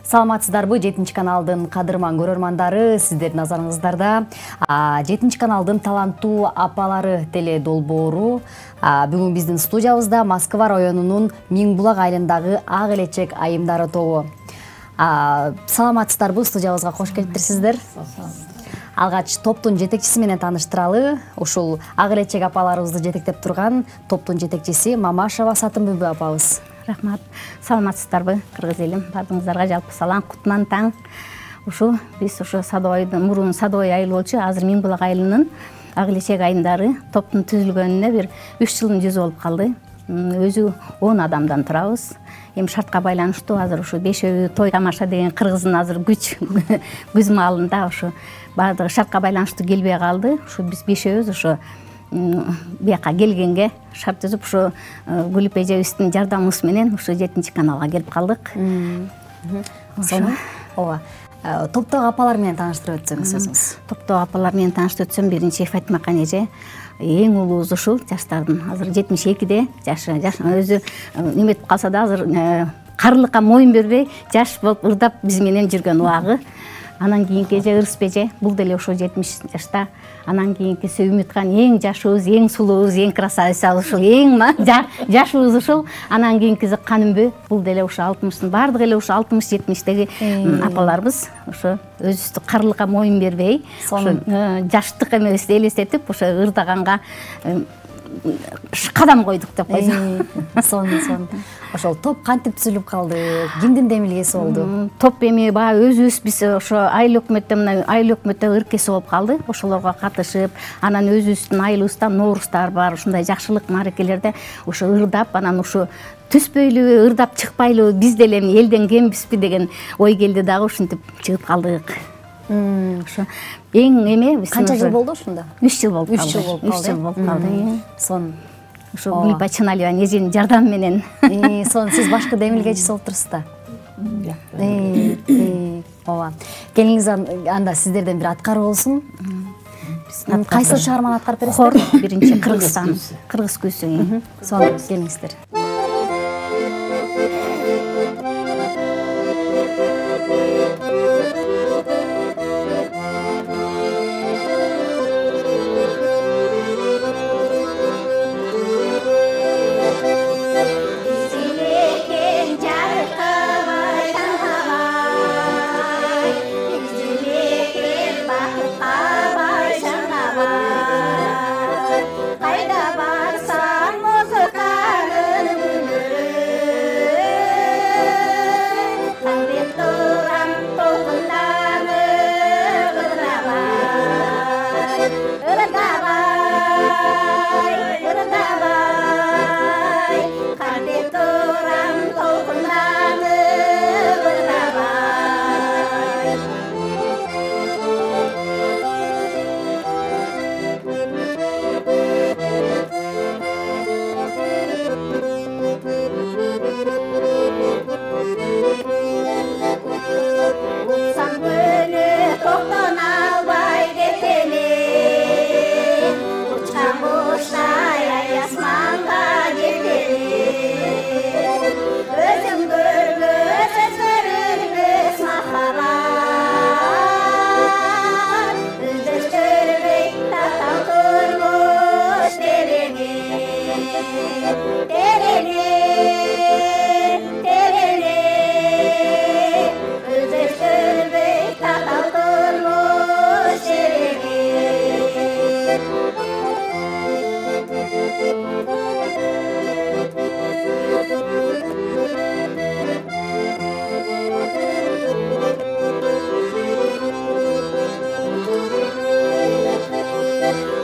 Саламатсыздарбы, 7 каналдын кадырман көрөрмандары, сиздердин назарыңыздарда 7 каналдын таланттуу апалары теле долбоору. Бүгүн биздин студиябызда Москва районунун Миңбулак айылындагы Ак элечек айымдары тобу. Саламатсыздарбы, студиябызга кош келиптирсиздер. Алгач топтун жетекчиси менен тааныштыралы. Ушул Ак элечек апаларыбызды жетектеп турган топтун жетекчиси Мамашева Сатынбүбү апабыз. Рахмат. Саламатсыздарбы, кыргыз элим. Бардыгыңыздарга жалпы салам, кутман таң. Биз Садойдун мурун Садой айыл болчу, азыр Миңбулак айылынын Ак элечек айымдары топтун түзүлгөнүнө бир 3 жылдын жүзү болуп калды. Өзү 10 адамдан турабыз. Эми шартка байланыштуу азыр ушу бешөө той тамаша деген кыргыздын азыр күз маалында баардыгы шартка байланыштуу келбей калды. Биз бешөөбүз бияка келгенге шарт түзүп Гүлүп эжебиздин жардамыбыз менен 7 каналга келип калдык. Ооба. Топтогу апалар менен тааныштырып өтсөңүз өзүңүз. Топтогу апалар менен тааныштырып өтсөм, биринчи Фатимакан эже, эң улуубуз ушул жаштардын. Азыр 72де жашы өзү неметип калса да азыр карылыкка моюн бербей, жаш болуп ырдап биз менен жүргөн убагы. Анан кийинки эже Ырысбек эже, бул деле 70 жашта. Анан кийинкиси Үмүткан, эң жашыбыз, эң сулуубуз, эң красавицабыз ушул, эң жашыбыз ушул. Анан кийинкиси Канымбү, бул деле 60-тын, бардыгы эле 60-70-теги апаларыбыз. Өзүбүздү карылыкка моюн бербей, жаштык эмебизди элестетип, ырдаганга кадам койдук деп койсом. Ошол топ кантип түзүлүп калды? Кимдин демилгеси болду? Топ эми өзүбүз биз айыл өкмөттө ыркеси болуп калды. Ошолорго катышып, анан өзүбүздүн айылыбызда ноорустар бар, ушундай жакшылык маракелерде ырдап, анан түспөйлүбү, ырдап чыкпайлыбы, биз деле элден кембизби деген ой келди дагы, ушинтип чыгып калдык. Эң эме канча жыл болду ушунда? 3 жыл болуп калды. 3 жыл болуп калды. Гүлпа Чыналиеванын эженин жардамы менен. Сиз башкы демилгечиси болуп турсуз да. Ооба. Келиңиз анда сиздерден бир аткаруу болсун. Кайсы чыгарманы аткарып бересиздер? Хор биринчи Кыргызстан, кыргыз күйсү. Сону келиңиздер.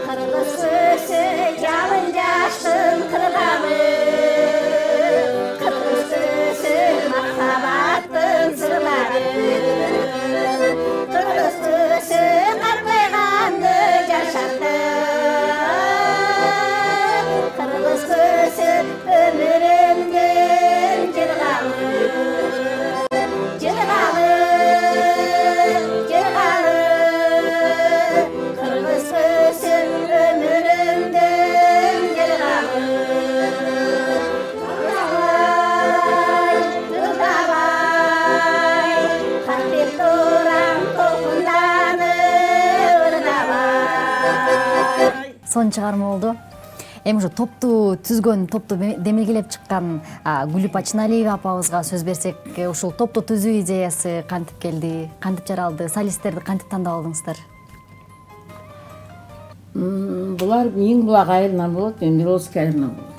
Kırgız sösü, yalın yaştın kırgamı. сонун чыгарма болду. Эми ушу топту түзгөн, топту демилгелеп чыккан Гүлүп Ачыналиева апабызга сөз берсек, ушул топту түзүү идеясы кантип келди, кантип жаралды, солисттерди кантип тандап алдыңыздар? Булар Миңбулак айылынан болот, мен Миловский айылынан болот.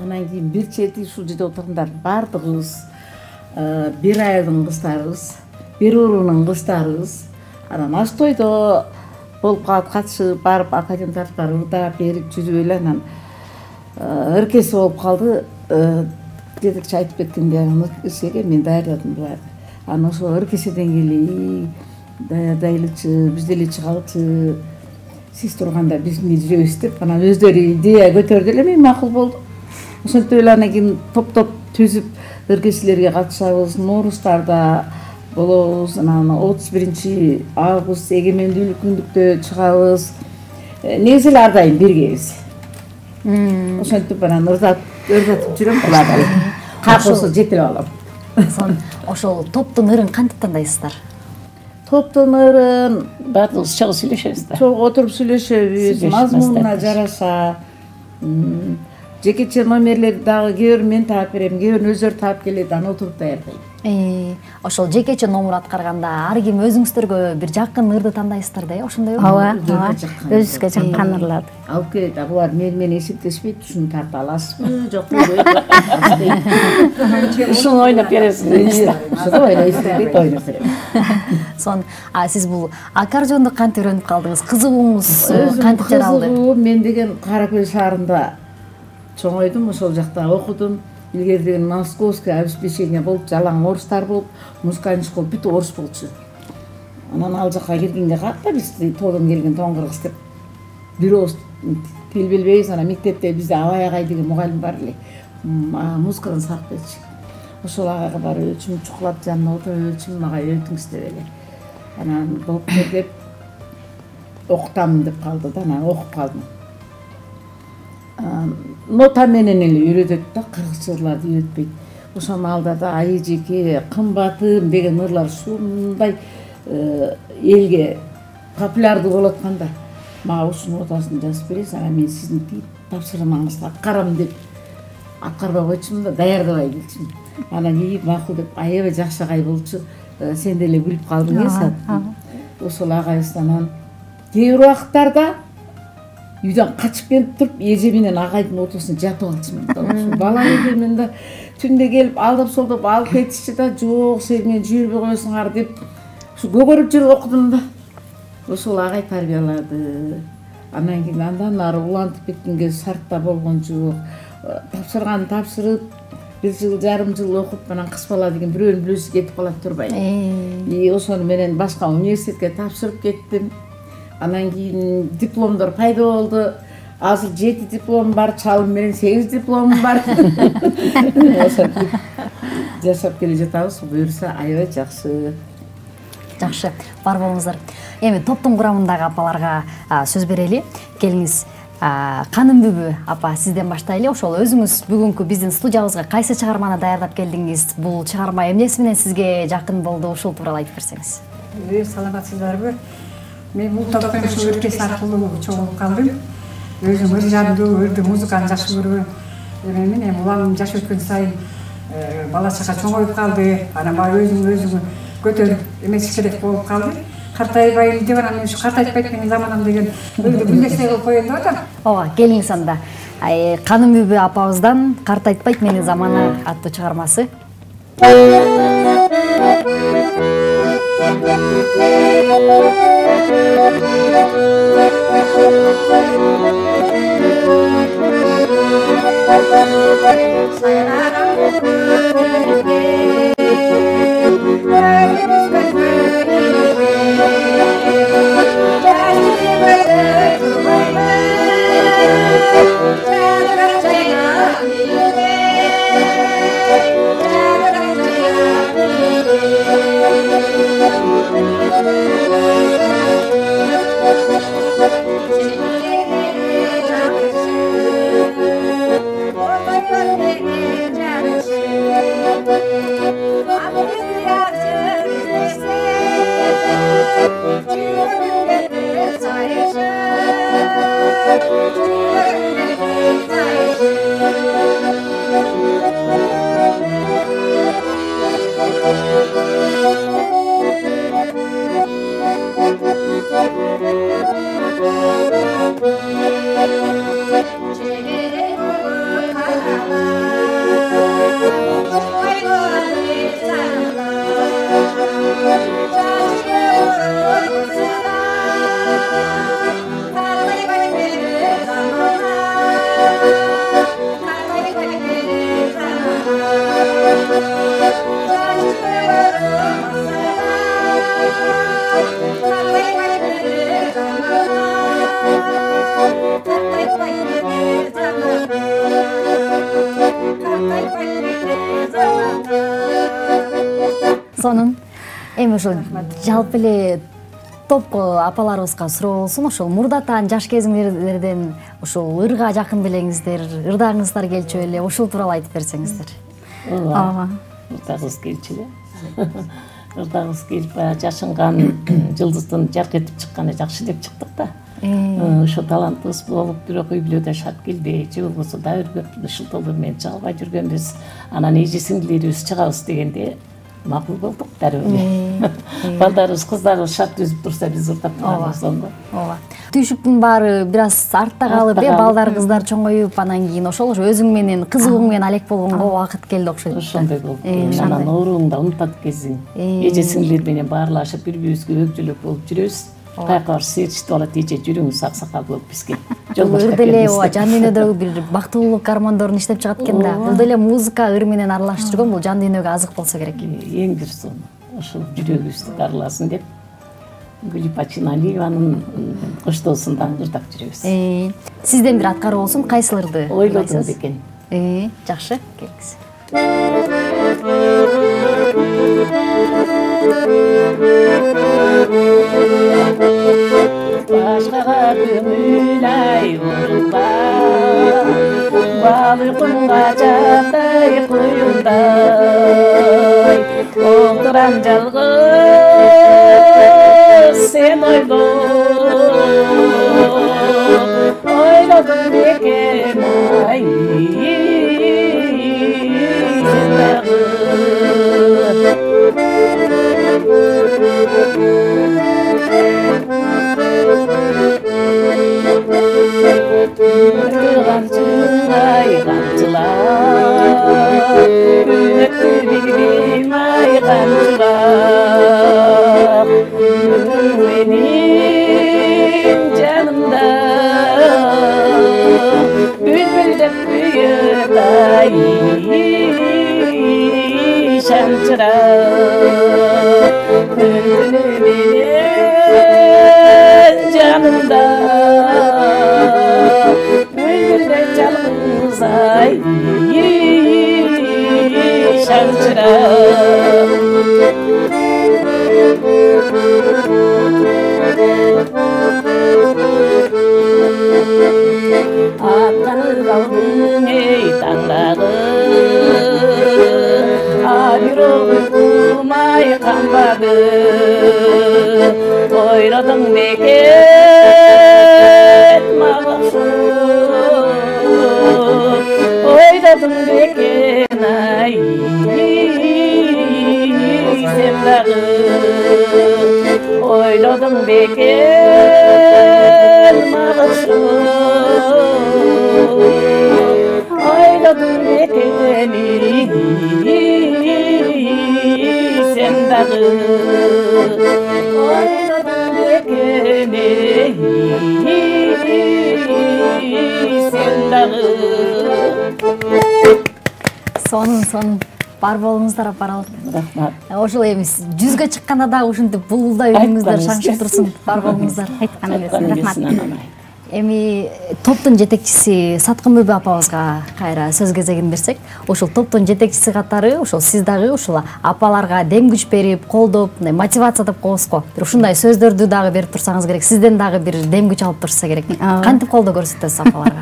Анан кийин бир чети ушул жерде отургандар баардыгыбыз бир айылдын кыздарыбыз, бир уруунун кыздарыбыз. Анан аш тойдо болуп калып катышып барып академ тарткары ырдап берип жүзүп эле анан ыркеси болуп калды. Жетекчи айтып кеткендей анан ыркесиге мен даярдадым буларды. Анан ошол ыркеседен келе даярдайлычы, биз деле чыгалычы, сиз турганда биз эмне жүрөбүз деп анан өздөрү идея көтөрдү эле, мен макул болду. Ошентип эле анан кийин топ түзүп ыркеселерге катышабыз, Нооруздарда болобуз. Анан 31 август эгемендүүлүк күндүктө чыгабыз. Негизи эле ар дайым биргебиз. Ошентип анан ырдатып жүрөм буларды. Как болсо жетелеп алам. Ошол топтун ырын кантип тандайсыздар? Топтун ырын баардыгыбыз чогуу сүйлөшөбүз да. Чогуу отуруп сүйлөшөбүз, мазмунуна жараша. Жекече номерлерди дагы кээ бирин мен таап берем, кээ бирин өздөрү таап келет, аны отуруп даярдайм. Ошол жекече номер аткарганда ар ким өзүңүздөргө бир жакын ырды тандайсыздар да, ошондойбу? Ооба, өзүбүзгө жаккан ырларды алып келет. Булар менен эсептешпейт, ушуну тарта аласызбы, жокпу? Ушуну ойноп бересиз. Ушуну ойнойсуз дейт, ойноп берем. Сиз бул аккордеонду кантип үйрөнүп калдыңыз? Кызыгууңуз кантип жаралды? Мен деген Кара Көл шаарында чоңойдум, ошол жакта окудум. Илгери деген московское обеспечение болуп, жалаң орустар болуп, музыкальный школа бүт орус болчу. Анан ал жакка келгенде катта биз тоодон келген тоң кыргыз деп бир ооз тил билбейбиз. Анан мектепте бизде Абай агай деген мугалим бар эле, музыкадан сабак берчү. Ошол агайга барып өчүм чукулап жанына отуруп, өчүм мага үйрөтүңүз деп эле. Анан болуптур деп окутамын деп калды да, анан окуп калдым. Нота менен эле үйрөтөт да, кыргызча ырларды үйрөтпөйт. Ошол маалдарда айжеке, кымбатым деген ырлар ушундай элге популярдуу болуп атканда, мага ушунун нотасын жазып бересиз, анан мен сиздин тапшырмаңызды аткарам деп аткарбай койчумун да, даярдабай келчүмүн. Анан кийин макул деп, аябай жакшы агай болчу, сен деле күлүп калдың ошол агайыбыздан. Анан кээ бир убакыттарда үйдөн качып келип туруп, эже менен агайдын отосуна жатып алчумун. Бала экенмин да, түндө келип алдап солдоп алып кетишчи да, жок сен мени жибербей коесуңар деп, ушу көгөрүп жүрүп окудум да. Ошол агай тарбиялады. Анан кийин андан ары улантып кеткенге шартта болгон жок. Тапшырганды тапшырып, 1 жыл, жарым жыл окуп, анан кыз бала деген бирөөнүн бүлөсү кетип калат турбайбы. Ошону менен башка университетке тапшырып кеттим. Анан кийин дипломдор пайда болду. Азыр 7 дипломум бар, чалым менен 8 дипломум бар. Жашап келе жатабыз, буюрса аябай жакшы. Жакшы, бар болуңуздар. Эми топтун курамындагы апаларга сөз берели. Келиңиз, Каным Бүбү апа, сизден баштайлы. Ошол өзүңүз бүгүнкү биздин студиябызга кайсы чыгарманы даярдап келдиңиз? Бул чыгарма эмнеси менен сизге жакын болду? Ушул тууралуу айтып берсеңиз. Саламатсыздарбы? Мен бул топтон ушу ыркес аркылуу чогулуп калдым. Өзүм ыр жанды, ырды, музыканы жакшы көрөм. Эми улам жаш өткөн сайын бала чага чоңоюп калды. Анан баягы өзүң көтөрүп эмес керек болуп калды. Картайбайм деп анан ушу картайтпайт менин заманам деген ырды бүндөсөй кылып коеюн деп атам. Ооба, келиңиз анда. Каным Бүбү апабыздан Картайтпайт менин заманы аттуу чыгармасы. Сонун эми ошол жалпы эле топко апаларыбызга суроо болсун, ошол мурдатан жаш кезиңерден ошол ырга жакын белеңиздер, ырдагыңыздар келчү эле, ошол тууралуу айтып берсеңиздер. Ооба. Ырдагыбыз келчү эле. Ырдагыбыз келип баягы жашынган жылдыздын жарк этип чыкканы жакшы деп чыктык да. Ошо талантыбыз болуп, бирок үй бүлөдө шарт келбей, же болбосо дайыр көп шылтоолор менен чыга албай жүргөнбүз. Анан эже сиңдилерибиз чыгабыз дегенде макул болдук дароо эле. Балдарыбыз, кыздарыбыз шарт түзүп турса биз ырдап турабыз сонда. Ооба. Түйшүктүн баары бир аз артта калып, балдар кыздар чоңоюп, анан кийин ошол өзүң менен кызыгууң менен алек болгонго убакыт келди окшойт. Ошондой болду. Анан ооруңда унутат кезиң. Эже сиңдилер менен баарлашып, бири-бирибизге өкчөлөк болуп жүрөбүз. Кайка бир сыйырчты болот, эже жүрүңүз аксакал болуп бизге. Ырды эле жан дүйнөдөгү бир бактылуулук гормондорун иштеп чыгат экен да. Ырды эле музыка ыр менен аралаштырган бул жан дүйнөгө азык болсо керек. Эң бир сонун ошол жүрөгүбүздү дарыласын деп Гүлипа Чиналиеванын коштоосунда ырдап жүрөбүз. Сизден бир аткаруу болсун, кайсылырды ойлодум бекен. Жакшы, келиңиз. Башкага көңүл айырылба, бал уйкумга жаттай коюндай, отурам жалгыз сен ойлодум бекен ай. Benim canımda bülbül de büyüday şançıra benim canımda bülbül de çalgızay şançıra. Atlanır kaldın ey dağları, ayırı uykumay kanmadı. Oyladın beket mağaksın, oyladın beket ay sen dağı. Oyladın beket mağaksın, oyladın bekeni sen dağı. Oyladın bekeni sen dağı. Сонун бар болуңуздар апаралып. Рахмат. Ошол эми 100гө чыкканда дагы ушинтип булулдай үнүңүздөр шаңшып турсун. Бар болуңуздар. Айткан элесиң, рахмат. Эми топтун жетекчиси Саткын Бөбө апабызга кайра сөз кезегин берсек, ошол топтун жетекчиси катары ошол сиз дагы ошол апаларга дем күч берип, колдоп, мотивация деп коебузго. Бир ушундай сөздөрдү дагы берип турсаңыз керек. Сизден дагы бир дем күч алып турса керек. Кантип колдоо көрсөтөсүз апаларга?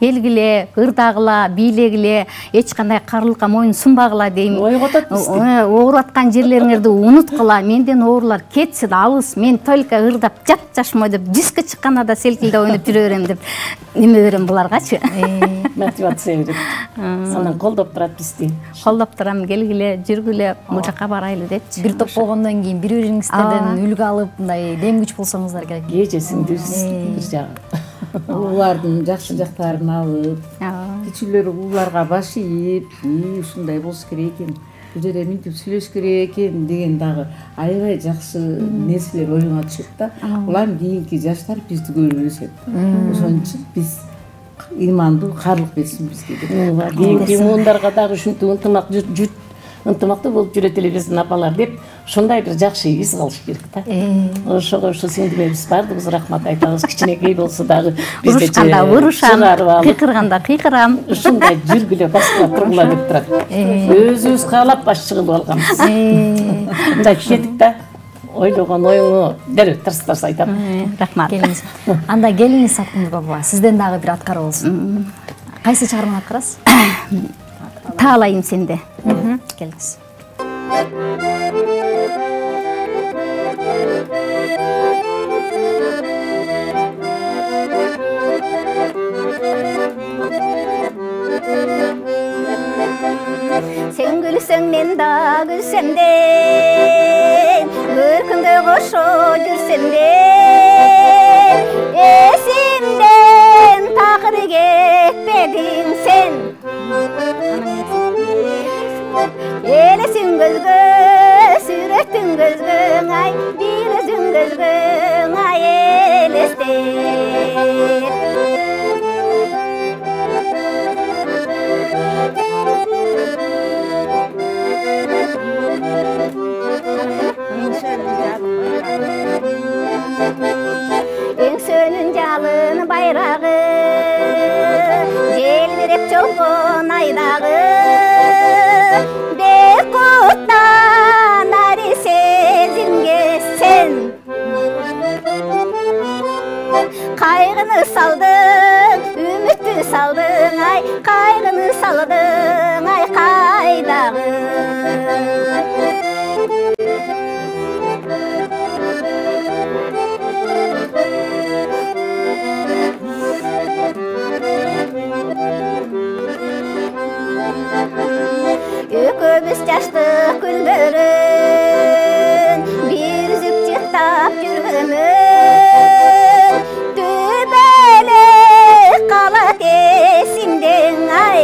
келгиле, ырдагыла, бийлегиле, эч кандай карылыкка моюн сунбагыла дейм. Ойготот бизди. Ооруп аткан жерлериңерди унуткула, менден оорулар кетсин, алыс, мен только ырдап жашмой деп, диске чыкканда да селкилде ойноп жүрө берем деп неме берем буларгачы. Мотивация берет. Анан колдоп турат бизди. Колдоп турам, келгиле, жүргүлө, бул жака барайлы депчи. Бир топ болгондон кийин бири-бириңиздерден үлгү алып, мындай дем күч болсоңуздар керек. Эжесиңдүүбүз бир жагы. Улуулардын жакшы жактарын алып, кичүүлөр улууларга баш ийип, ушундай болуш керек экен, бул жерде мынтип сүйлөш керек экен деген дагы аябай жакшы нерселер оюңа түшөт да. Улам кийинки жаштар бизди көрүп өсөт. Ошон үчүн биз имандуу карлык берсин бизге деп. Кийинки муундарга дагы ушинтип ынтымактуу болуп жүрөт эле биздин апалар деп, ошондой бир жакшы из калыш керек да. Ошого ушу сиңдимебиз баардыгыбыз рахмат айтабыз. Кичинекей болсо дагы бизде урушканда урушам, кыйкырганда кыйкырам. Ушундай жүргүлө баскыла тургула деп турат. Өзүбүз каалап баш чыгылып алганбыз. Мындай кетип да, ойлогон оюңу дереу тарс айтам. Рахмат. Келиңиз. Анда келиңиз Саткүл баба, сизден дагы бир аткар болсун. Кайсы чыгарманы аткарасыз? Таалайым сенде. Келиңиз. Sen gülsün men da gülsem de, görkünde koşu жүrsем de, esimden takır ketmedin sen. Elesin gözgö, sürettin gözgön ay, bir özün gözgön ay elestir. Öngsönün jalın bayrağı, jelbirep çolkon aydağı, Bekuttan ari sezimge sen. Kaygını saldın, ümitті saldın ay, kaygını saldın ay kaydağı. Ökөbüz жаштык күндөрүн бир үзүп жыктап жүргөмүн, түбөлө калат эсимден ай.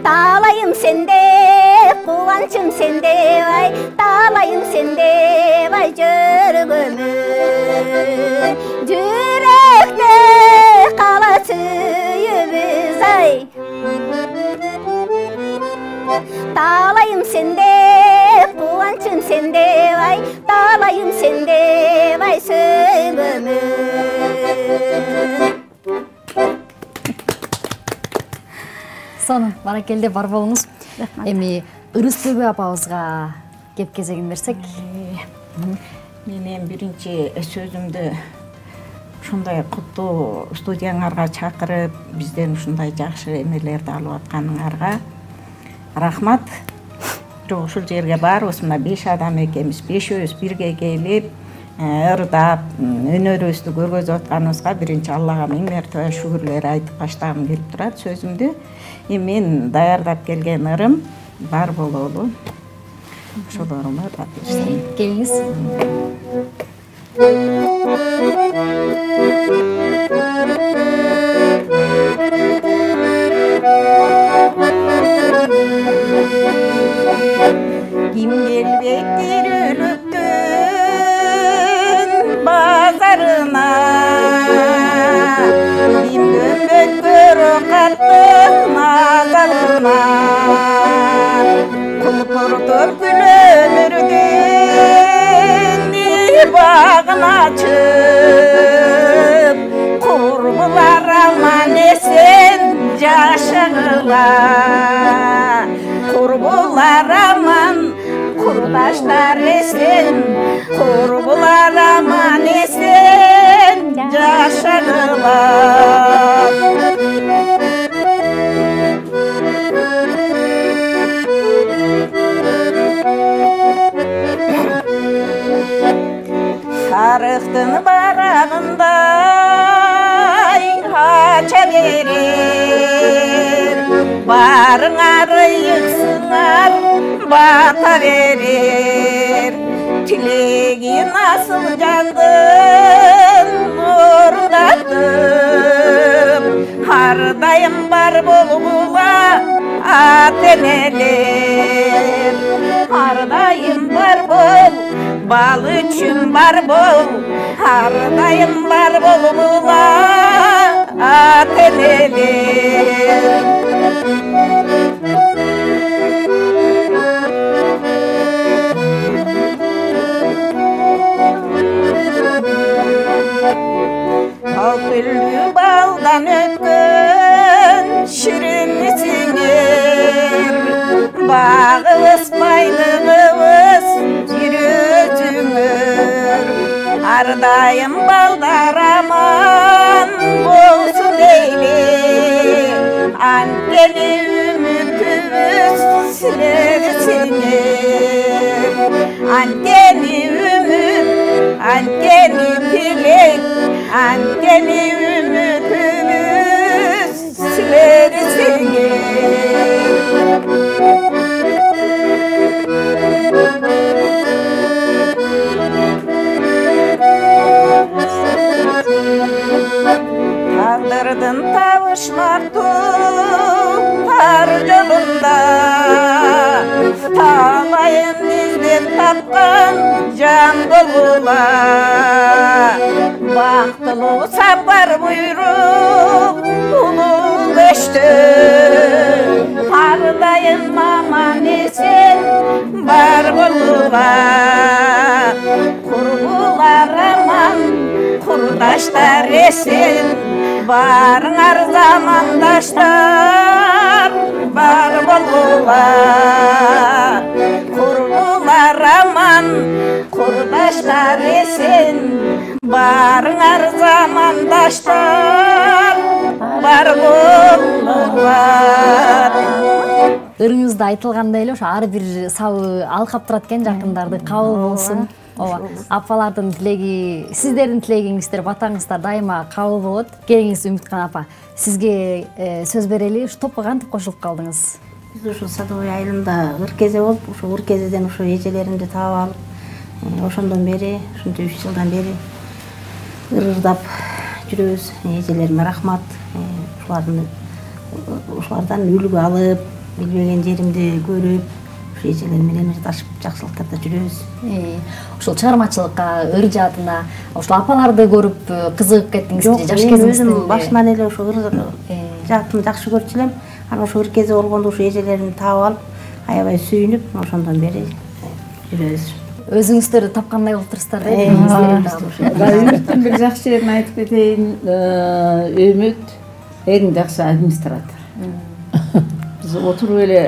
Таалайым сенде, кубанычым сенде ай, таалайым сенде ай жүргөмүн, жүрөктө калат сүйүүбүз ай. Таалайым сенде, кубанычым сенде ай, таалайым сенде ай сөйгөмүн. Сону баракелде бар болуңуз. Эми Ырысбүбү апабызга кеп кезегин берсек. Мен биринчи сөзүмдү ушундай куттуу студияңарга чакырып, бизден ушундай жакшы эмелерди алып атканыңарга рахмат. Ушул жерге барыбыз мына 5 адам экенбиз, 5өөбүз бирге келип, ырдап, өнөрүбүздү көргөзүп атканыбызга биринчи Аллага миң мертебе шүгүрлөр айтып баштагым келип турат сөзүмдү. Мен даярдап келген ырым бар бололу. Ошолорума тап берсем. Келиңиз. Kim gelbektir ölüktün bazarına, kim dönbektir kattın nazarına, kulturdur gül ömürdün bağına açıp, kurbular aman esen yaşağıla. Kurbular aman, kurdaşlar esen, kurbular aman esen жашырылат. Тарыхтын барагындай ача берер, барыңар ыйыксыңар бата берер. Тилегин асыл жандын орундатып, ардайым бар болула ата-энелер. Ардайым бар бол, бал үчүн бар бол, ардайым бар болула ата-энелер. Алпүллү балдан өткөн ширинисиңер, багыбыз байлыгыбыз жүрөтүңөр. Ардайым балдар аман болсун дейли, анткени үмүтүбүз силерсиңер. Анткени үмүт, анткени тилек, antkeni ümitimiz silersinger. Tağdırdın tavışlar tutar yolunda, talayın izlep tapkan can dolula. Baktılı sapar buyruk ulu göçtü, ardayın aman esen var bolula. Kurbular aman, kurdaşlar esen, barınar zamandaşlar var bolula. Kurbular aman, kurdaşlar esen, barınar zamandaşlar бар болуңар. Ырыңызда айтылгандай эле ошо ар бир сабы алкап турат экен, жакындарды кабыл болсун. Ооба, апалардын тилеги, сиздердин тилегиңиздер, батаңыздар дайыма кабыл болот. Келиңиз Үмүткан апа, сизге сөз берели, ушу топко кантип кошулуп калдыңыз? Биз ушу Садовый айылында ыркезе болуп, ушу ыркезеден ушу эжелеримди таап алып, ошондон бери, ушунча 3 жылдан бери ырдап жүрөбүз. Эжелериме рахмат. Ушулардан үлгү алып, билбеген жеримди көрүп, ушу эжелер менен ырдашып жакшылыктарда жүрөбүз. Ушул чыгармачылыкка, ыр жаатына, ушул апаларды көрүп кызыгып кеттиңизби? Жаш кезиңизде башынан эле ушу ыр жаатын жакшы көрчү элем. Анан ушу ыркезе болгондо ушу эжелеримди таап алып, аябай сүйүнүп, ошондон бери жүрөбүз. Өзүңүздөрдү тапкандай болуп турсуздар да. Үмүттүн бир жакшы жерин айтып кетейин. Үмүт эң жакшы администратор. Биз отуруп эле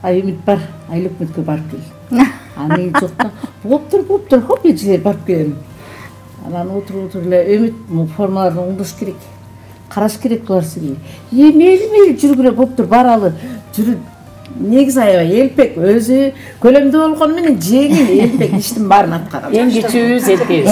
ай Үмүт бар, айлык Үмүткө барып кел. Анын жокта болуптур, хоп эжелер барып келем. Анан отуруп эле Үмүт формаларды оңдош керек. Караш керек булар сизге. Мейли жүргүрө болуптур, баралы. Жүрүп негизи аябай элпек, өзү көлөмдүү болгону менен жеңил элпек иштин баарын аткарат. Эң кичүүбүз элпек.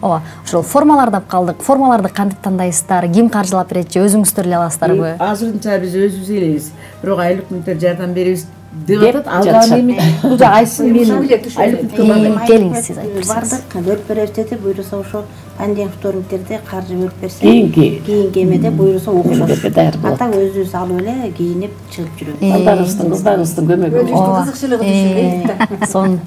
Ооба, ошол формаларды алып калдык. Формаларды кантип тандайсыздар? Ким каржылап берет же өзүңүздөр эле аласыздарбы? Азырынча биз өзүбүз элебиз. Бирок айлык Үмүттөр жардам беребиз деп атат. Алган эми бул жак айсын мен айлык Үмүткө келиңиз сиз айтып берсеңиз. Бардык, бөлүп беребиз деди, буйруса ошо пандемия вторниктерде каржы бөлүп берсе. Кийинки эмеде буйруса окшош. даяр болот. Ата өзүбүз алып эле кийинип чыгып жүрөбүз. Кыздарыбыздын көмөгү. Кызыкчылыгы түшүнбөйт. Сон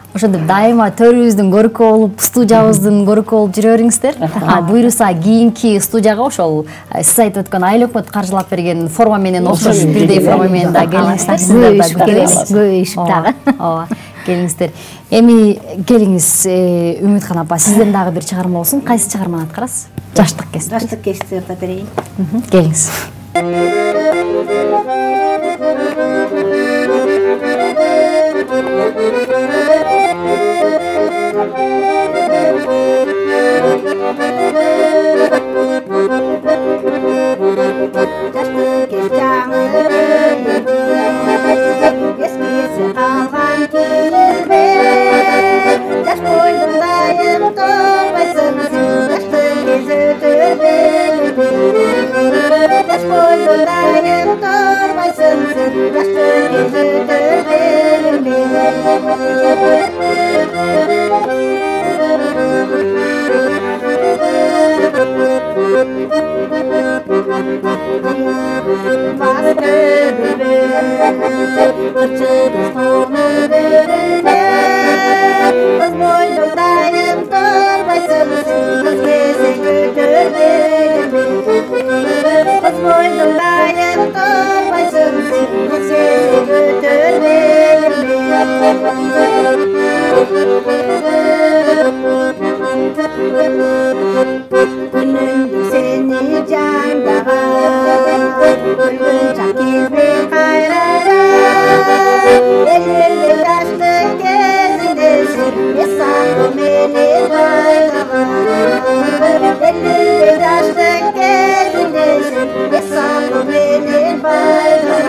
ошондо дайыма төрүбүздүн көркү болуп, студиябыздын көркү болуп жүрө бериңиздер. Буйруса кийинки студияга ошол сиз айтып өткөн айлык Үмүт каржылап берген форма менен окшош бирдей форма менен да келиңиздер. Сиздер да Көйүшүп дагы. Ооба, келиңиздер. Эми келиңиз Үмүткан апа, сизден дагы бир чыгарма болсун. Кайсы чыгарманы аткарасыз? Жаштык кесип. Жаштык кесипти ырдап берейин. Келиңиз. boyundayım durmaysın sen, yaşlı yüzüdür benim Baskı bülbül, kırçıdı sonu büründe. Kız boynundayım durmaysın sen, kız gezi götür beni. Kız boynundayım durmaysın sen, kız gezi götür beni. Günündür seni candağa, gülgün çakilme kayrara. Elli yaşlı gezindesin, hesabı beni bayrağa. Elli yaşlı gezindesin, hesabı beni bayrağa.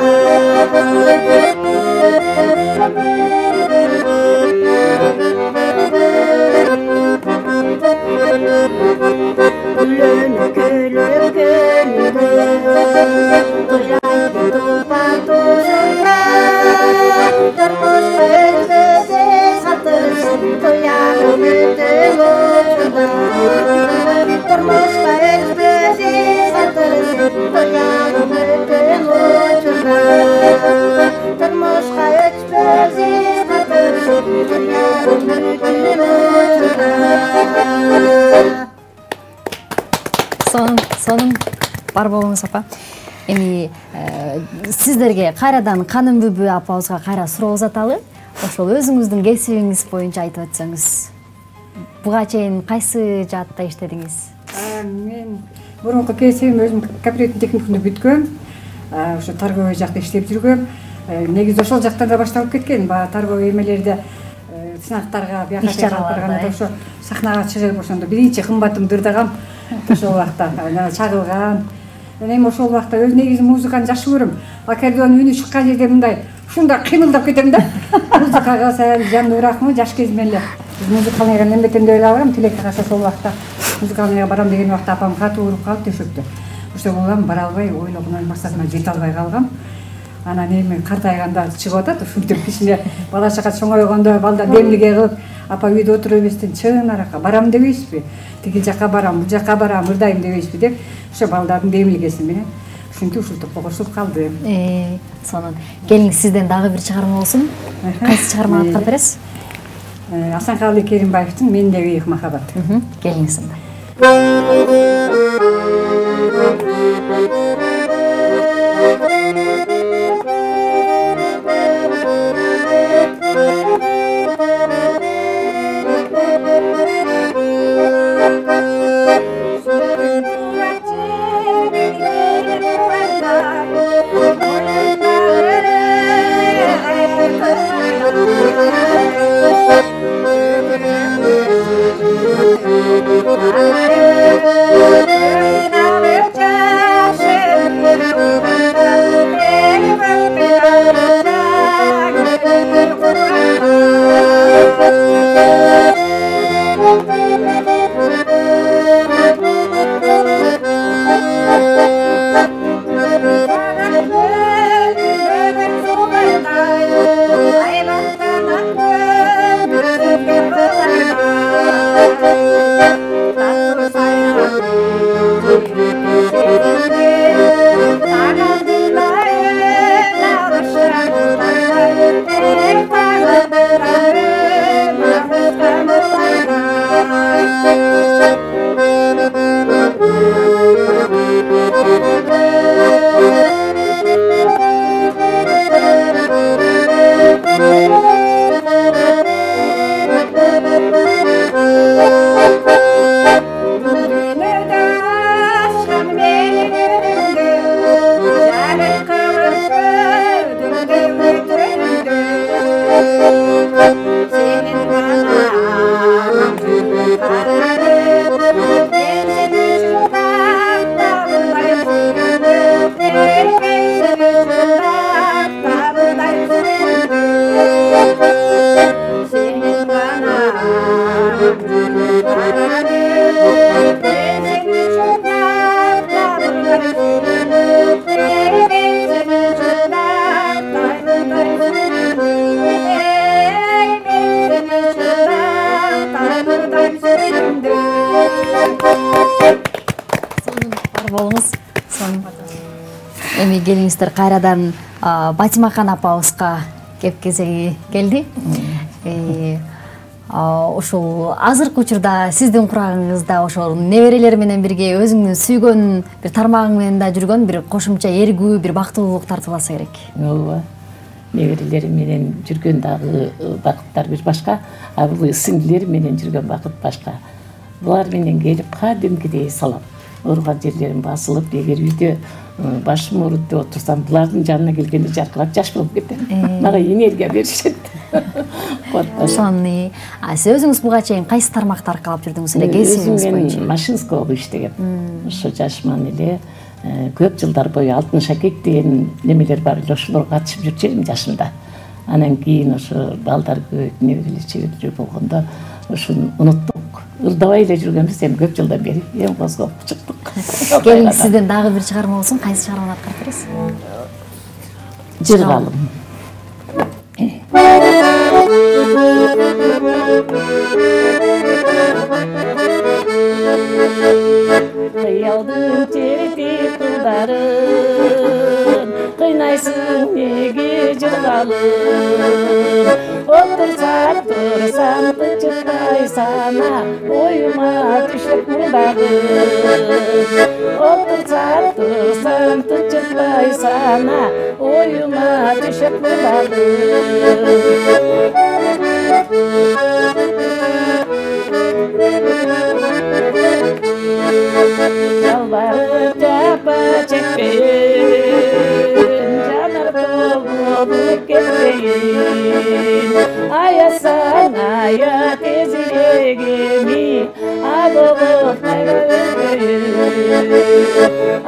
Gülünü gülüp gönlümü Duyaydı tuğban tuzunda. Durmuş gözlüğü satırsın Duyarım ötüm ucunda. Durmuş gözlüğü satırsın Duyarım ötüm ucunda. Durmuş gözlüğü satırsın Duyarım ötüm ucunda. Сонун бар болуңуз апа. Эми сиздерге кайрадан Каным Бүбү апабызга кайра суроо узаталы. Ошол өзүңүздүн кесибиңиз боюнча айтып өтсөңүз. Буга чейин кайсы жаатта иштедиңиз? Мен мурунку кесибим өзүм кооперативдин техникумду бүткөм. Ошо торговый жакта иштеп жүргөм. Негизи ошол жактан да башталып кеткен. Баягы торговый эмелерде сынактарга бияка барганда ошо сахнага чыгып ошондо биринчи кымбатым дырдагам. Ошол убакта чагылган. Эми ошол убакта өз негизи музыканы жакшы көрөм. Аккордеон үнү чыккан жерде мындай ушундай кыймылдап кетем да. Музыкага саян жандыракмы жаш кезимде эле. Музыкалыга неметемде ойлоп алгам, тилекке калса ошол убакта музыкалыга барам деген убакта апам катуу уруп калып төшөктө. Ошол балам бара албай, ойлогон максатыма жете албай калгам. Анан эми картайганда чыгып атат, ушинтип кичине бала чака чоңойгондо балда демилге кылып, апа үйдө отура бербестен чын аракка барам дебейсизби? Тиги жака барам, бу жака барам, ырдайм дебейсизби деп, ошо балдардын демилгеси менен ушинтип ушинтип кошулуп калды. Сонун. Келиңиз сизден дагы бир чыгарма болсун. Кайсы чыгарманы аткарып бересиз? Асанкалы Керимбаевдин Мендеги ыйык махабат. Келиңиз анда. Thank you. келиңиздер кайрадан Батимакан апабызга кеп кезеги келди. Ошол азыркы учурда сиздин курагыңызда ошол неберелер менен бирге өзүңдүн сүйгөн бир тармагың менен да жүргөн бир кошумча эргүү, бир бактылуулук тартып алса керек. Ооба. Неберелерим менен жүргөн дагы бакыттар бир башка, а бул сиңдилерим менен жүргөн бакыт башка. Булар менен келип кадимкидей салам. Ооруган жерлерим басылып, эгер үйдө башым ооруйт деп отурсам, булардын жанына келгенде жаркырап жаш болуп кетем. Мага энергия беришет. Ошону сиз өзүңүз буга чейин кайсы тармакты аркалап жүрдүңүз эле кесибиңиз боюнча? Мен машинского иштегем. Ошо жашыман эле көп жылдар бою алтын шакек деген немелер бар эле, ошолорго катышып жүрчү элем жашымда. Анан кийин ошо балдар көп, неберелер чегелер болгондо ошону унуттук. Ырдабай эле жүргөнбүз, эми көп жылдан бери эми козгоп чыктык. Келиңиз сизден дагы бир чыгарма болсун, кайсы чыгарманы аткарып бересиз? Жыргалым. Кыялдын терти кылдарын кыйнайсың неге жыргалым? Отурсам турсам тычыкпай сана, оюма түшөт мурдагым. Отурсам турсам тычыкпай сана, оюма түшөт мурдагым. Жалбарып жапа чекпейин, жанар болуп кетпейин. Аясаң ая тезирегеми, абылып кайра өтпейин.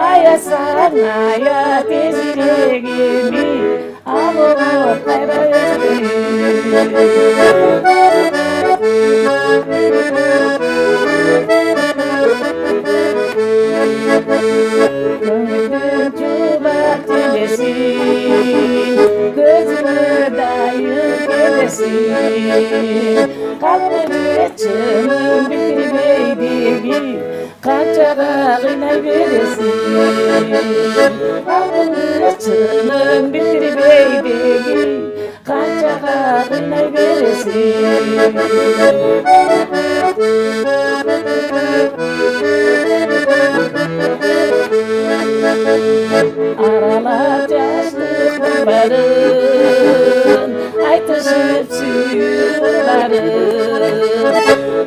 Аясаң ая тезирегеми, абылып кайра өтпейин. Көңілдің жұбап телесін, көзіңі дайын келесін. Қалпы чының бітірмейдегі, қаншаға қинай бересін. Қалпы чының бітірмейдегі, қаншаға қинай бересін. Aralap yaşlık bulvarın, айтышып сүйүларын.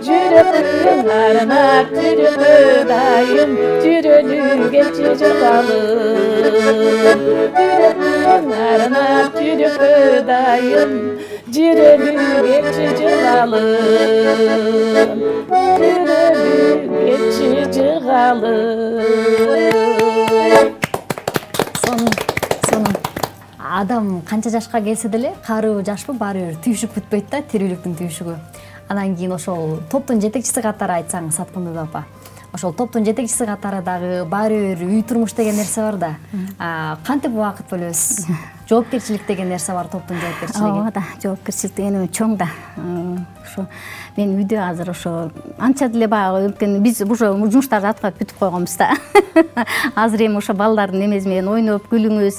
Жүрөктүн арнап жүрөккө дайым, жүрөлү келчи жыргалым. Жүрөктүн арнап жүрөккө дайым, жүрөлү келчи жыргалым. Жүрөлү келчи жыргалым. Адам канча жашка келсе деле, карыбы жашпы баары бир түйшүк бүтпөйт да, тирүүлүктүн түйшүгү. Анан кийин ошол топтун жетекчиси катары айтсаң, Саткындуу апа. Ошол топтун жетекчиси катары дагы баары бир үй турмуш деген нерсе бар да. Кантип убакыт бөлөсүз? Жоопкерчилик деген нерсе бар, топтун жоопкерчилиги. Ооба да, жоопкерчилик деген чоң да. Ошо мен үйдө азыр ошо анча деле баягы, өткөн биз уже жумуштарды аткарып бүтүп койгонбуз да. Азыр эми ошо балдардын эмеси менен ойноп күлүңүз,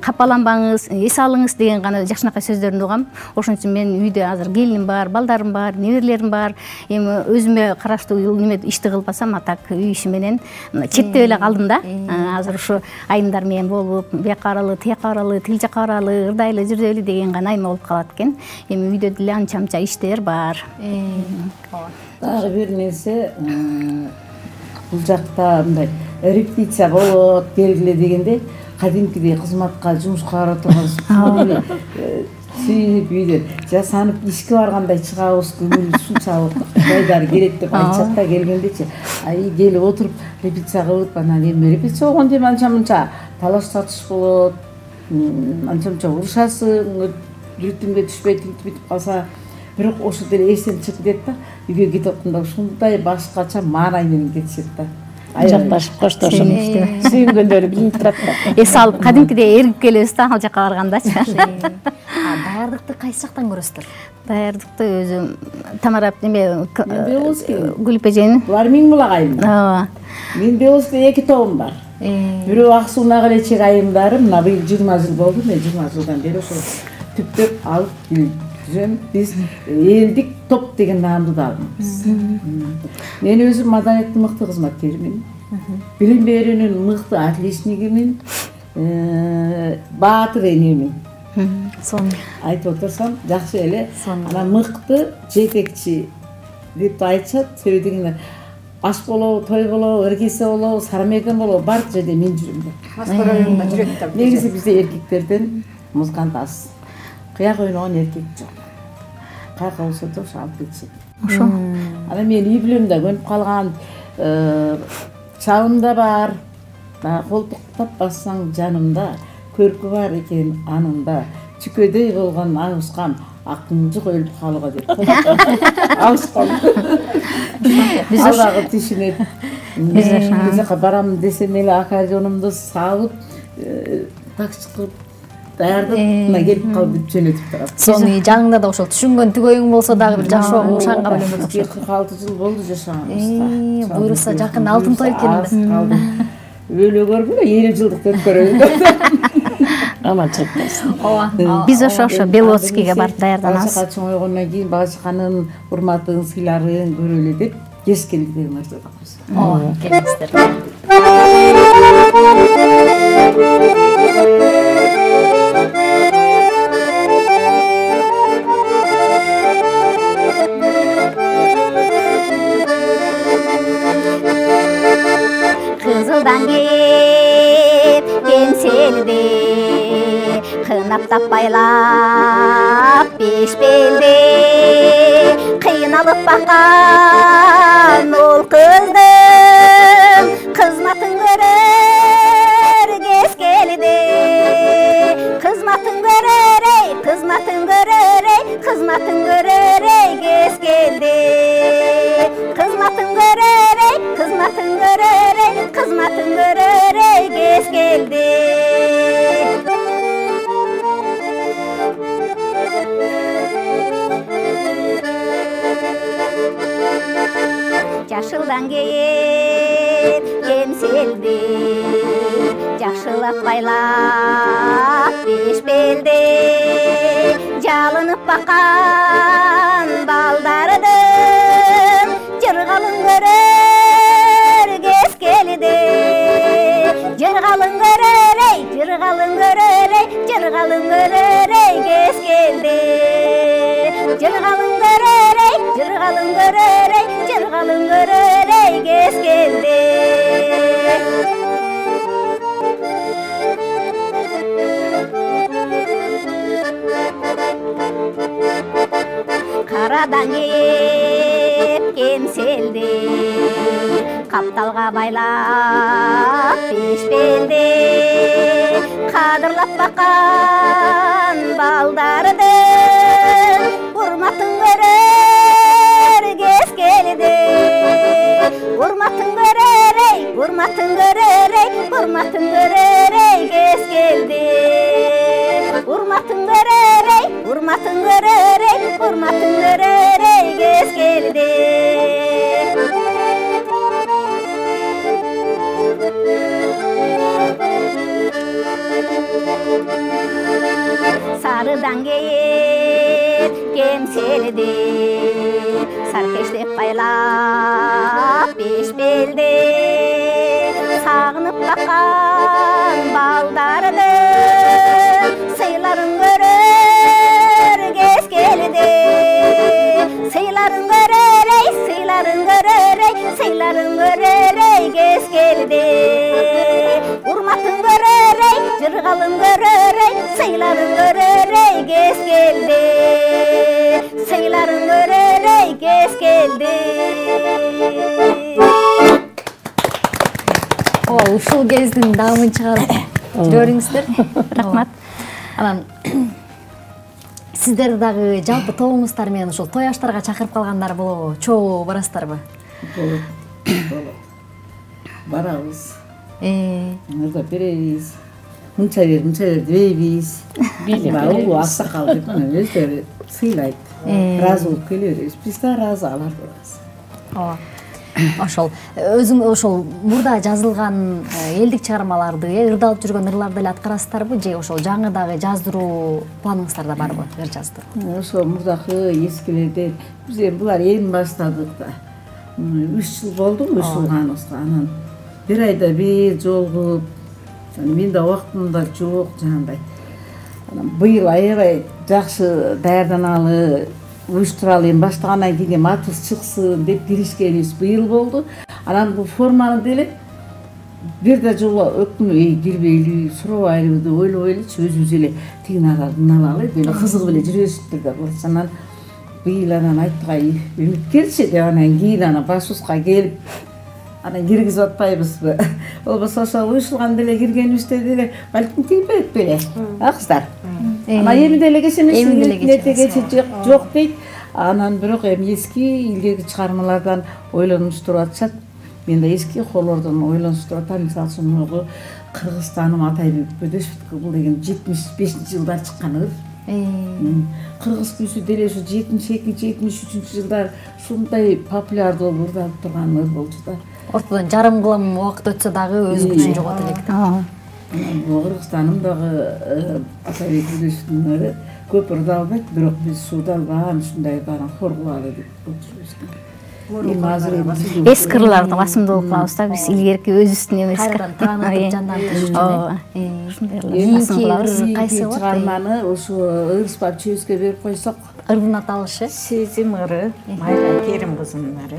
капаланбаңыз, эс алыңыз деген гана жакшынакай сөздөрүн угам. Ошон үчүн мен үйдө азыр келиним бар, балдарым бар, неберелерим бар. Эми өзүмө караштуу неме ишти кылбасам, атак үй иши менен четтеп эле калдым да. Азыр ошо айымдар менен болуп, бияка баралы, тияка баралы, тил жака баралы, ырдайлы, жүрөлү деген гана айма болуп калат экен. Эми үйдө деле анча-мынча иштер бар. Дагы бир нерсе, бул жакта мындай репетиция болот, белгиле дегенде, кадимкидей кызматка, жумушка бара турган сүйүнүп үйдө жасанып ишке баргандай чыгабыз, көңүл сунчалык жайдары керек деп айтышат да, келгендечи. Ай келип отуруп репетиция кылып, анан эми репетиция болгондо эми анча-мынча талаш татыш болот, анча-мынча урушасың, ритмге түшпөй тинтип калса, бирок ошо деле эстен чыгып кетет да, үйгө кетип атканда ушундай башкача маанай менен кетишет да. Жакташып коштошуп сүйүнгөндөрү билинип турат да. Эс алып кадимкидей эргип келебиз да, ал жака баргандачы. Даярдыкты кайсы жактан көрөсүздөр? Даярдыкты өзү Тамара неме Гүлпежени. Булар Миңбулак айым. Ооба. Мен Беловский 2 тобум бар. Бирөө ак суунага эле чек айымдары мына быйыл 20 жыл болду, мен 20 жылдан бери ошол түптөп алып жүрөм. Биз элдик топ деген наамды да алдыбыз. Мен өзүм маданияттын мыкты кызматкеримин. Билим берүүнүн мыкты отличнигимин. Баатыр энемин. Соны айтып отурсам жакшы эле. Анан мыкты жетекчи деп айтышат. Себеби дегенде аш болобу, той болобу, эркесе болобу, сарамекен болобу, бар жерде мен жүрөм да. Москва районунда жүрөт да. Негизи бизде эркектерден музыкант аз. Кыяк ойногон эркек жок. Кайка болсо да ошо алып кетишет. Ошо. Анан мен үй бүлөмдө көнүп калган чабым да бар. Колтуктап бассаң жанымда, көркү бар экен анында. Чүкөдөй болгон агышкан акынжык өлүп калууга деп. Алышкан. Биз дагы тишинет. Биз жака барам десем эле аккордеонумду салып, такси кылып даярдап мына келип калып бүт жөнөтүп турат. Соны жаныңда да ошол түшүнгөн түгөйүң болсо дагы бир жаш ушанга белем. 46 жыл болду жашаганыбызда. Буюрса жакын алтын той экен. Өлө көргүлө 50 жылдык өткөрөбүз. Аманчылык болсун. Ооба. Биз ошо Белоцкийге барып даярданабыз. Бала чоң ойгондон кийин бала чаканын урматын, сыйларын көрөлү деп кез келди деген нерсе тапкыз. Ооба, келиңиздер. Кызылдан кеп кеңселде кынап таппайлап беш белде кыйналып баккан ол кыздын кызматын көрөр кез келди кызматын көрөр эй кызматын көрөр эй кызматын көрөр эй кез келди кызматын көрөр эй кызматын көрөр эй кызматын көрөр эй кез келди жашылдан кеп кемселди жакшылап байлап беш белде жалынып баккан балдардын жыргалын көрөр кез келди жыргалын көрөр эй жыргалын көрөр эй жыргалын көрөр эй кез келди жыргалын көрөр эй жыргалын көрөр эй жыргалын көрөр эй кез келди карадан кеп кемселди капталга байлап беш белде кадырлап баккан балдардын урматын көрөр кез келди урматын көрөр эй урматын көрөр эй урматын көрөр эй кез келди урматын көрөр эй урматын көрөр эй урматын көрөр эй кез келди сарыдан кеп кемселди саркештеп байлап беш белде сагынып баккан балдардын сыйларын көрөр кез келди сыйларын көрөр эй сыйларын көрөр эй сыйларын көрөр эй кез келди урматын көрөр эй жыргалын көрөр эй сыйларын көрөр эй кез келди сыйларын көрөр эй кез келди Ушул кездин даамын чыгарып жүрөңүздөр. Рахмат. Анан сиздер дагы жалпы тобуңуздар менен ушул той аштарга чакырып калгандар болобу? Чогуу барасыздарбы? Болот. Барабыз. Мырда беребиз. Мынча бер дебейбиз. Бул аксакал деп өздөрү сыйлайт. Ыраазы болуп келе беребиз. Биз да ыраазы, алар да ыраазы. Ооба. ошол өзүң ошол мурда жазылган элдик чыгармаларды, ырдалып жүргөн ырларды эле аткарасыздарбы же ошол жаңы дагы жаздыруу планыңыздарда барбы, ыр жаздыруу? Ошо мурдакы эскилерден биз эми булар эми баштадык да. 3 жыл болду уюшулганыбызга. Анан бир айда бир жолугуп, мен да убактым да жок жанагындай. Анан быйыл аябай жакшы даярданалы, уюштуралы эми баштагандан кийин атыбыз чыксын деп киришкенибиз быйыл болду. Анан бул форманы деле бир да жолу өкүнүп кирбейли, сурабайлы деп ойлоп элечи, өзүбүз эле тигин ага ынабалы эле кызыгып эле жүрөбүздүр да болчу. Анан быйыл анан айттык, үмүткерчи деп анан кийин анан башыбызга келип анан киргизип атпайбызбы? Болбосо ошол уюшулган деле киргенибизде деле балким кирбейт беле, а кыздар? Анан эми деле кечемизде жок дейт. Анан бирок эми эски илгерки чыгармалардан ойлонуштуруп атышат. Мен да эски хорлордон ойлонуштуруп атам. Мисалы үчүн Кыргызстаным Атайбек Бөдөшевдики бул деген 75-жылдар чыккан ыр. Кыргыз күйсү деле ушу 72-73 жылдар ушундай популярдуу болуп ырдалып турган ыр болчу да. Ортодон жарым кылым убакыт өтсө дагы өз күчүн жоготуп элек. Бул Кыргызстаным дагы Атайбек Бөдөшевдин ыры көп ырдалбайт, бирок биз суудалбаган ушундай баарын хор кылалы деп болчубуз. Эски ырларды басымдуулук кылабыз да, биз илгерки өзүбүздүн эмес. Кайрадан таанытып жандантыш үчүн. Ушундай Кайсы чыгарманы ушу Ырысбап чөбүзгө берип койсок, ырдын аталышы? Сезим ыры, Майра Керим кызынын ыры.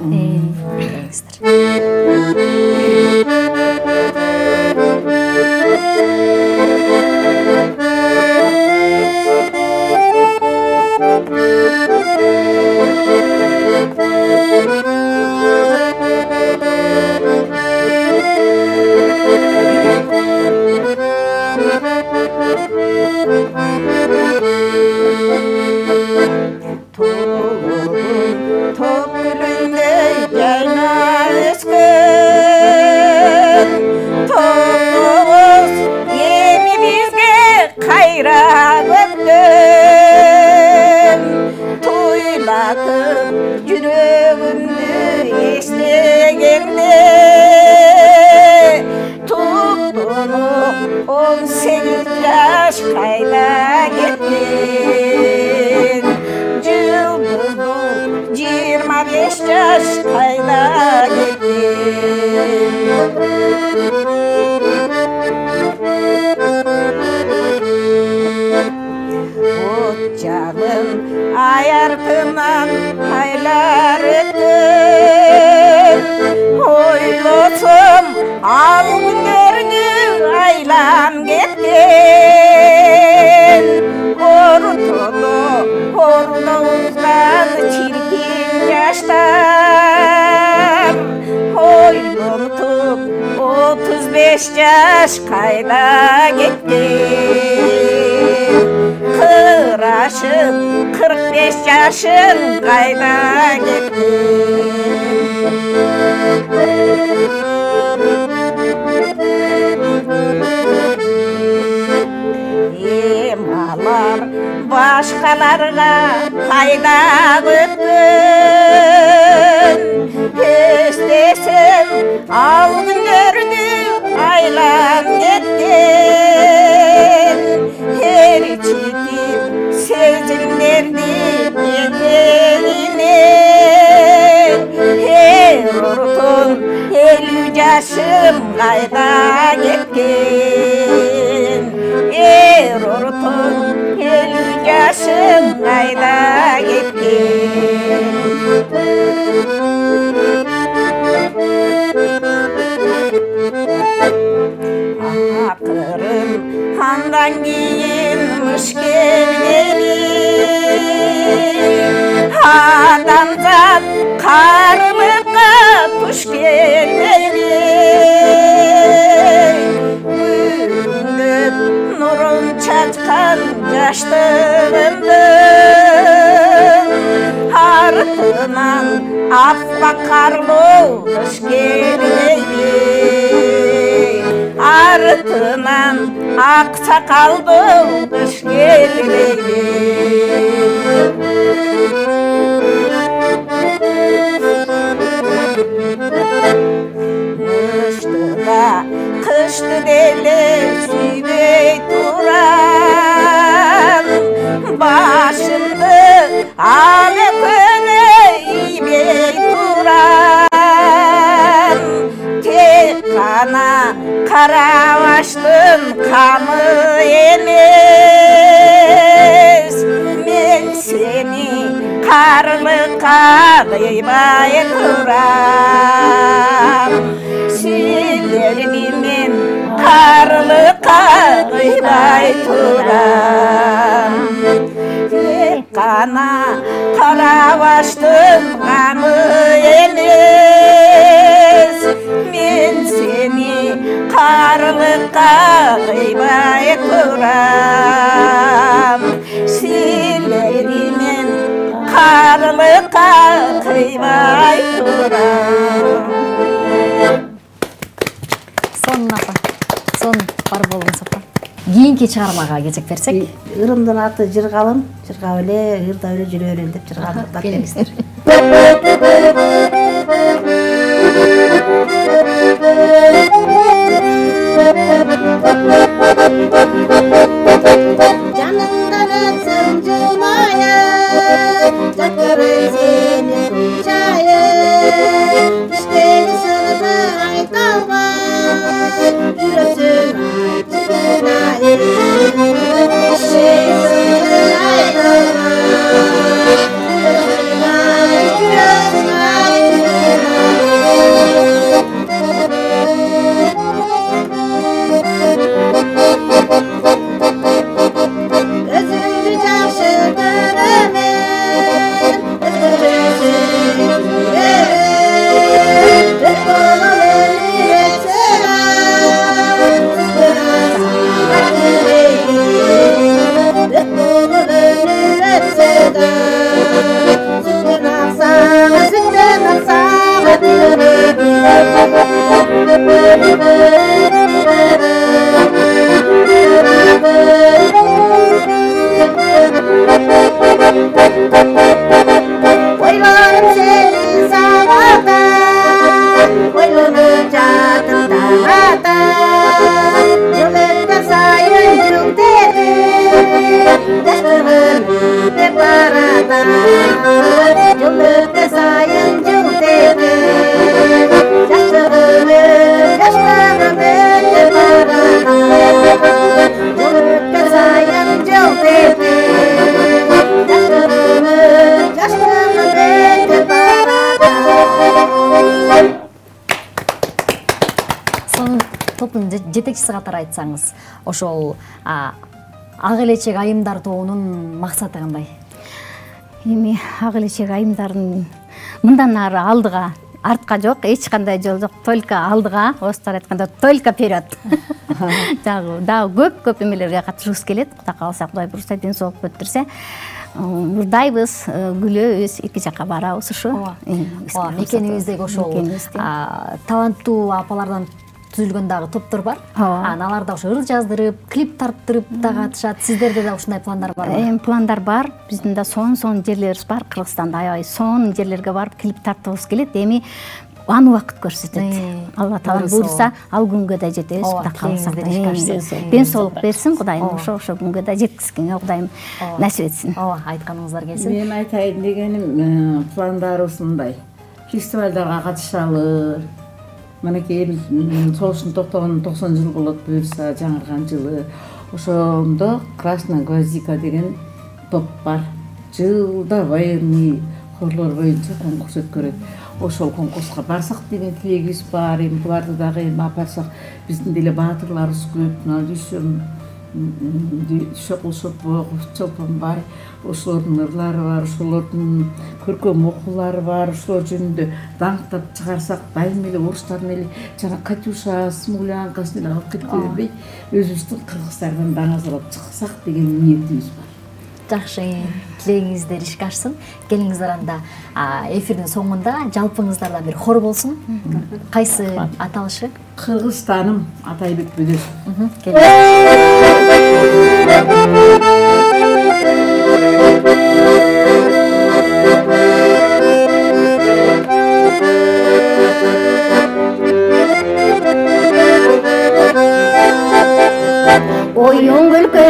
Жаш кайда кеткен, кырашып 45 жашын кайда кеткен. Эмалар башкаларга кайда өткөн, эстесем ал күндөрдү айлап кеткен. Эричитип сезимдерди этегине, оротон 50 жашым кайда кеткен. Оротон 50 жашым кайда кеткен. Акырын андан кийин мыш келгени, адамзат карылыкка туш келгени. Күнгөп нурун чачкан жаштыгымдын артынан аппак карлуу кыш келгени. Артынан ак сакалдуу кыш келгени. эле сүйбөй турам, башымды аны көне ийбей турам. Тек қана Карабаштын камы эмес, мен сени карлыкка кыйбай турам. Силерди мен карлыкка кыйбай турам. Тек кана Карабаштын камы эмес, мен сени карлыкка кыйбай турам. Силерди мен карлыкка кыйбай турам. Сонун апа, сонун бар болуңуз апа. Кийинки чыгармага кезек берсек. Ырымдын аты жыргалым, жыргап эле ырдап эле жүрө берели деп жыргалып Келиңиздер. Жанымдан өтсөң жылмайып, жакырын сени кучайып, иштеги сырды айта албай, жүрөсүн айтып жыйнайып, иштеги сырды айта албай, жүрөсүн айтып özünü жақсы көрөмүн, өзгөчө сүйлөйм, өт болуп өтсөң, өт болуп өтсөң, сүттөн аксага ойларым сени сагата, ойлонуп жатып таңата, жыл өткөн сайын жүктедим, жаштыгым өтүп барата, жыл өткөн сайын жүктедим, жаштыгым өтүп барата, жыл өткөн сайын жүктедим. Сонун топтун жетекчиси катары айтсаңыз, ошол ак элечек айымдар тобунун максаты кандай? Эми ак элечек айымдардын мындан ары алдыга, артка жок, эч кандай жол жок, только алдыга, орустар айтканда только вперед. Дагы көп эмелерге катышыбыз келет. Кудай кааласа, Кудай буюрса, ден соолук көтөрсө, ырдайбыз, күлөбүз, эки жакка барабыз ушу. Мекенибиздеги ошол таланттуу апалардан түзүлгөн дагы топтор бар. Аналар да ошо ыр жаздырып, клип тарттырып да катышат. Сиздерде да ушундай пландар барбы? Пландар бар. Биздин да сонун жерлерибиз бар. Кыргызстанда аябай сонун жерлерге барып клип тартыбыз келет. Эми аны убакыт көрсөтөт. Алла таала буюрса, ал күнгө да жетебиз. Кудай кааласа, ден соолук берсин Кудайым, ошо күнгө да жеткизгенге Кудайым насип этсин. Айтканыңыздар келсин. Мен айтайын дегеним, пландарыбыз мындай. Фестивалдарга катышалы. Мынакей соғыштын токтогонуна 90 жыл болот буюрса, жаңырган жылы. Ошондо Красная гвоздика деген топ бар. Жылда военный хорлор боюнча конкурс өткөрөт. Ошол конкурска барсак деген тилегибиз бар. Эми буларды дагы алып барсак, биздин деле баатырларыбыз көп. Шокул Шопоков, Чолпонбай, ошолордун ырлары бар, ошолордун көркөм окуулары бар, ошолор жөнүндө даңктап чыгарсак, дайым эле орустардын эле жана Катюша, Смуглянкасын эле алып кетип бербей, өзүбүздүн кыргыздардан даңазалап чыксак деген ниетибиз бар. Жакшы, тилегиңиздер ишке ашсын. Келиңиздер анда эфирдин соңунда жалпыңыздардан бир хор болсун. Кайсы аталышы? Кыргызстаным Атайбек Бөдөшев.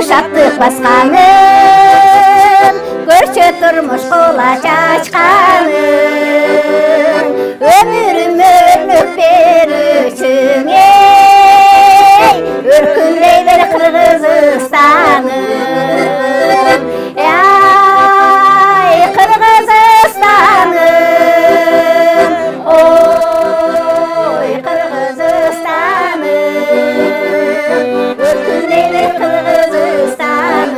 шаттык басканын көрчө турмуш кулач ачканын өмүрүм өрмөк берүүчүң өркүндөй бер Кыргызстаным ай Кыргызстаным ой Кыргызстаным өркүндөй бер Кыргызстаным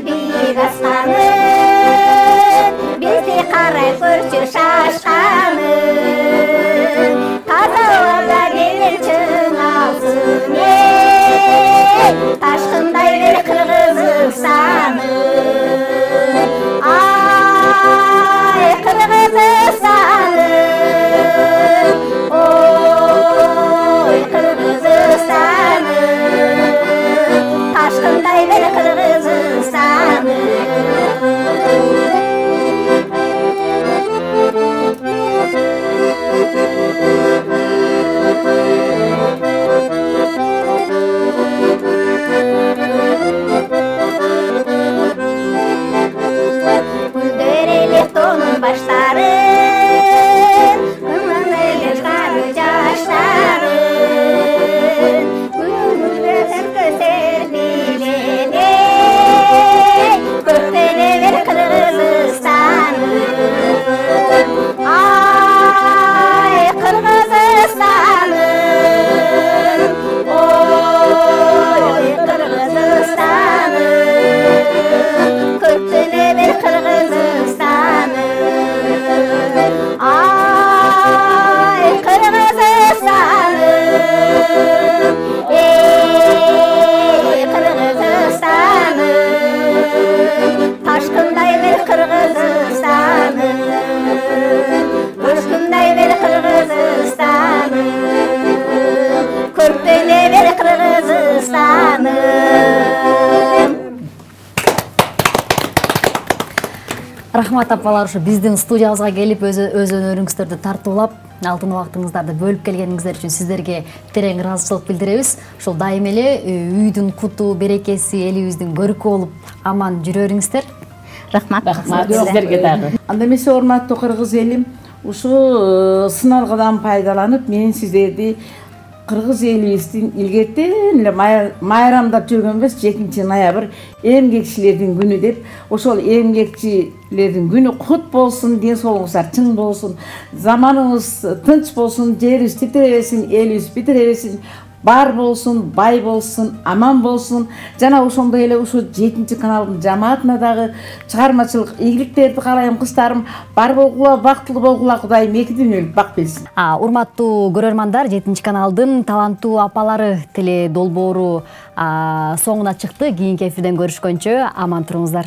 бир асканын бизди карай көрчү шашканын тазаларда келер чыңалсын ташкындай бер Кыргызстаным ай Кыргызстаным ой Кыргызстаным ташкындай бер Кыргызстаным Күлдөр элек тонун баштарын ымын элек кары жаштарын көсөр билене көктөйнө бер Кыргызстаным ай Кыргызстаным ой Кыргызстаным көктөйнө бер Кыргызстаным ай Кыргызстаным эй Кыргызстаным ташкындай бер Кыргызстаным өшкүндай бер Кыргызстаным көктөйнө бер Кыргызстаным Рахмат апалар, ушу биздин студиябызга келип өз өнөрүңүздөрдү тартуулап, алтын убактыңыздарды бөлүп келгениңиздер үчүн сиздерге терең ыраазычылык билдиребиз. Ушул дайым эле үйдүн куту, берекеси элибиздин көркү болуп аман жүрөрүңүздөр. Рахмат. Рахмат сиздерге дагы. Анда эмесе урматтуу кыргыз элим, ушу сыналгыдан пайдаланып, мен сиздерди кыргыз элибиздин илгертен эле майрамдап жүргөнбүз 2 ноябрь эмгекчилердин күнү деп, ошол эмгекчилердин күнү кут болсун, ден соолугуңуздар чың болсун, заманыбыз тынч болсун, жерибиз титиребесин, элибиз битиребесин, бар болсун, бай болсун, аман болсун. Жана ошондой эле ушу 7 каналдын жамаатына дагы чыгармачылык ийгиликтерди каалайм кыздарым. Бар болгула, бактылуу болгула, Кудай эки дүйнөлүк бак берсин. Урматтуу көрөрмандар, 7 каналдын таланттуу апалары теле долбоору соңуна чыкты. Кийинки эфирден көрүшкөнчө аман туруңуздар.